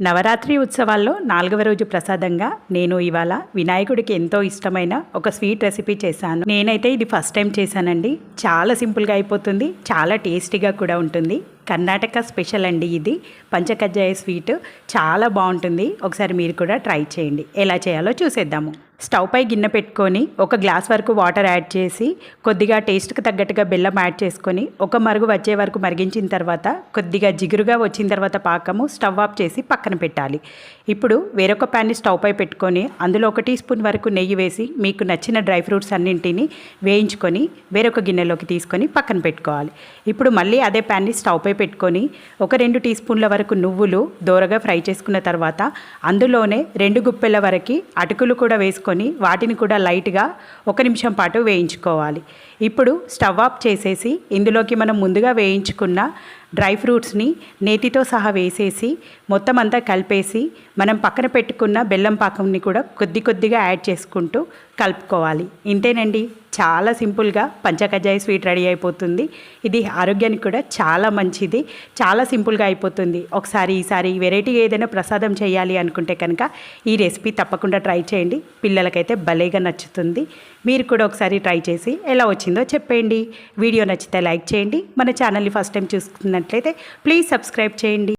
నవరాత్రి ఉత్సవాల్లో 4వ రోజు ప్రసాదంగా నేను ఇవాళ వినాయకుడికి ఎంతో ఇష్టమైన ఒక స్వీట్ రెసిపీ చేశాను. నేనైతే ఇది ఫస్ట్ టైం చేశానండి. చాలా సింపుల్గా అయిపోతుంది, చాలా టేస్టీగా కూడా ఉంటుంది. కర్ణాటక స్పెషల్ అండి ఇది. పంచకజ్జాయ స్వీట్ చాలా బాగుంటుంది. ఒకసారి మీరు కూడా ట్రై చేయండి. ఎలా చేయాలో చూసేద్దాము. స్టవ్ పై గిన్నె పెట్టుకొని ఒక గ్లాస్ వరకు వాటర్ యాడ్ చేసి కొద్దిగా టేస్ట్కి తగ్గట్టుగా బెల్లం యాడ్ చేసుకొని ఒక మరుగు వచ్చే వరకు మరిగించిన తర్వాత కొద్దిగా జిగురుగా వచ్చిన తర్వాత పాకము స్టవ్ ఆఫ్ చేసి పక్కన పెట్టాలి. ఇప్పుడు వేరొక ప్యాన్ని స్టవ్ పై పెట్టుకొని అందులో 1 టీ స్పూన్ వరకు నెయ్యి వేసి మీకు నచ్చిన డ్రై ఫ్రూట్స్ అన్నింటినీ వేయించుకొని వేరొక గిన్నెలోకి తీసుకొని పక్కన పెట్టుకోవాలి. ఇప్పుడు మళ్ళీ అదే ప్యాన్ని స్టవ్ పై పెట్టుకొని ఒక 2 టీ స్పూన్ల వరకు నువ్వులు దోరగా ఫ్రై చేసుకున్న తర్వాత అందులోనే 2 గుప్పెల వరకు అటుకులు కూడా వేసుకొని వాటిని కూడా లైట్గా 1 నిమిషం పాటు వేయించుకోవాలి. ఇప్పుడు స్టవ్ ఆఫ్ చేసేసి ఇందులోకి మనం ముందుగా వేయించుకున్న డ్రై ఫ్రూట్స్ని నేతితో సహా వేసేసి మొత్తం అంతా కలిపేసి మనం పక్కన పెట్టుకున్న బెల్లం పాకంని కూడా కొద్దిగా యాడ్ చేసుకుంటూ కలుపుకోవాలి. ఇంతేనండి, చాలా సింపుల్గా పంచకజ్జాయ స్వీట్ రెడీ అయిపోతుంది. ఇది ఆరోగ్యానికి కూడా చాలా మంచిది. చాలా సింపుల్గా అయిపోతుంది. ఈసారి వెరైటీ ఏదైనా ప్రసాదం చేయాలి అనుకుంటే కనుక ఈ రెసిపీ తప్పకుండా ట్రై చేయండి. పిల్లలకైతే భలేగా నచ్చుతుంది. మీరు కూడా ఒకసారి ట్రై చేసి ఎలా వచ్చిందో చెప్పండి. వీడియో నచ్చితే లైక్ చేయండి. మన ఛానల్ని ఫస్ట్ టైం చూసుకున్నట్లయితే ప్లీజ్ సబ్స్క్రైబ్ చేయండి.